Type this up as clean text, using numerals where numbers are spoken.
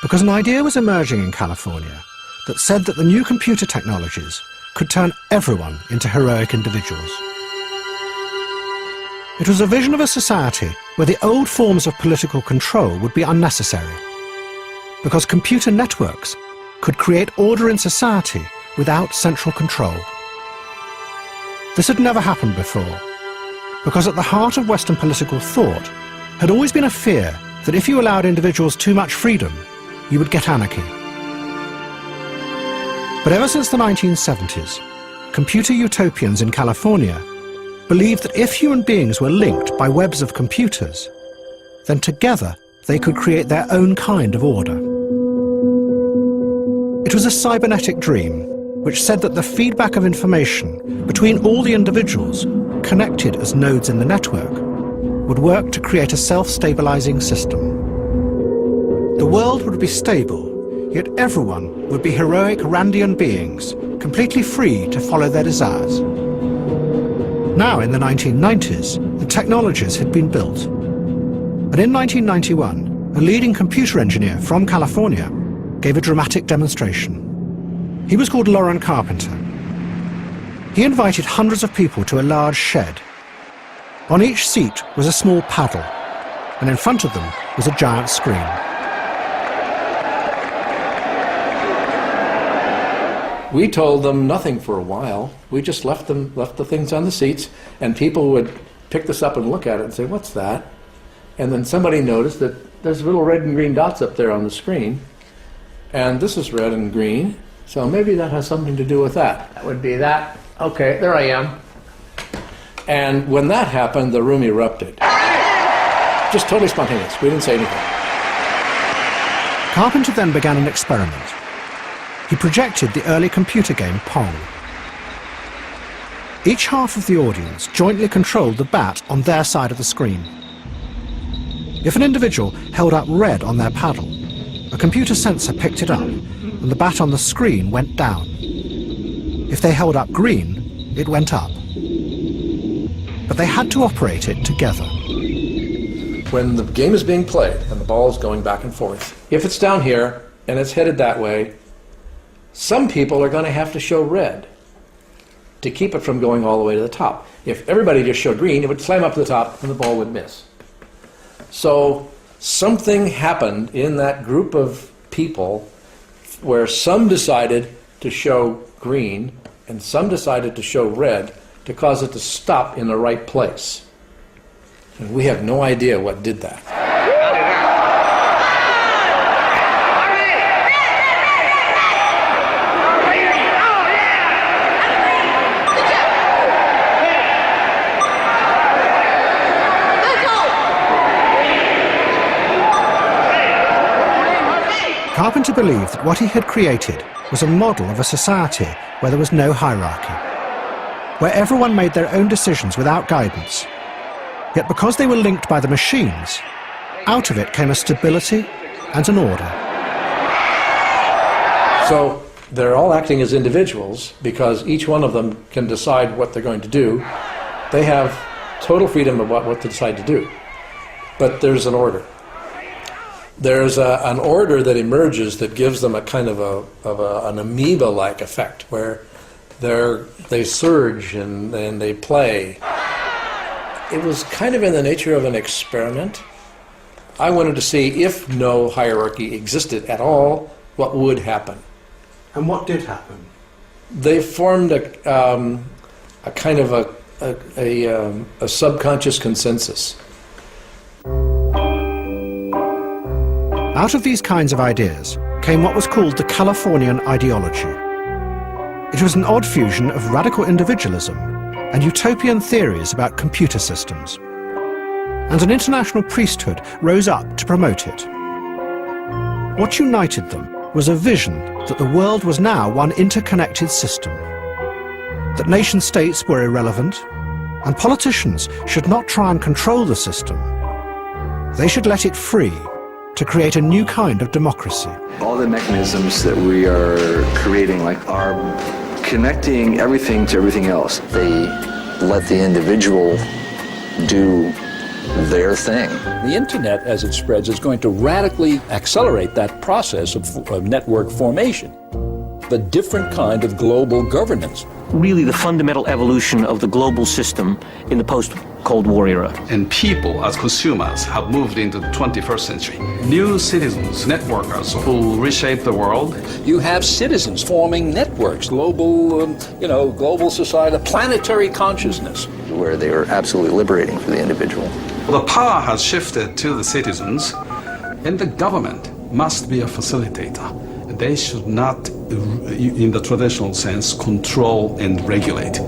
Because an idea was emerging in California that said that the new computer technologies could turn everyone into heroic individuals. It was a vision of a society where the old forms of political control would be unnecessary, because computer networks could create order in society without central control. This had never happened before, because at the heart of Western political thought had always been a fear that if you allowed individuals too much freedom, you would get anarchy. But ever since the 1970s, computer utopians in California believed that if human beings were linked by webs of computers, then together they could create their own kind of order. It was a cybernetic dream which said that the feedback of information between all the individuals connected as nodes in the network would work to create a self-stabilizing system. The world would be stable, yet everyone would be heroic Randian beings, completely free to follow their desires. Now, in the 1990s, the technologies had been built. And in 1991, a leading computer engineer from California gave a dramatic demonstration. He was called Lauren Carpenter. He invited hundreds of people to a large shed. On each seat was a small paddle, and in front of them was a giant screen. We told them nothing for a while. We just left the things on the seats, and people would pick this up and look at it and say, "What's that?" And then somebody noticed that there's little red and green dots up there on the screen, and this is red and green, so maybe that has something to do with that. That would be that. Okay, there I am. And when that happened, the room erupted. Just totally spontaneous. We didn't say anything. Carpenter then began an experiment. He projected the early computer game Pong. Each half of the audience jointly controlled the bat on their side of the screen. If an individual held up red on their paddle, a computer sensor picked it up, and the bat on the screen went down. If they held up green, it went up. But they had to operate it together. When the game is being played and the ball is going back and forth, if it's down here and it's headed that way, some people are going to have to show red to keep it from going all the way to the top. If everybody just showed green, it would slam up to the top and the ball would miss. So something happened in that group of people where some decided to show green and some decided to show red to cause it to stop in the right place. And we have no idea what did that. Carpenter believed that what he had created was a model of a society where there was no hierarchy, where everyone made their own decisions without guidance. Yet because they were linked by the machines, out of it came a stability and an order. So they're all acting as individuals because each one of them can decide what they're going to do. They have total freedom about what to decide to do. But there's an order. There's an order that emerges that gives them a kind of an amoeba-like effect where they surge and they play. It was kind of in the nature of an experiment. I wanted to see if no hierarchy existed at all, what would happen. And what did happen? They formed a kind of a subconscious consensus. Out of these kinds of ideas came what was called the Californian ideology. It was an odd fusion of radical individualism and utopian theories about computer systems. And an international priesthood rose up to promote it. What united them was a vision that the world was now one interconnected system, that nation-states were irrelevant, and politicians should not try and control the system. They should let it free to create a new kind of democracy. All the mechanisms that we are creating are connecting everything to everything else. They let the individual do their thing. The internet, as it spreads, is going to radically accelerate that process of network formation. A different kind of global governance. Really the fundamental evolution of the global system in the post-Cold War era. And people as consumers have moved into the 21st century. New citizens, networkers who reshape the world. You have citizens forming networks, global, global society, planetary consciousness. Where they are absolutely liberating for the individual. The power has shifted to the citizens, and the government must be a facilitator. They should not, in the traditional sense, control and regulate.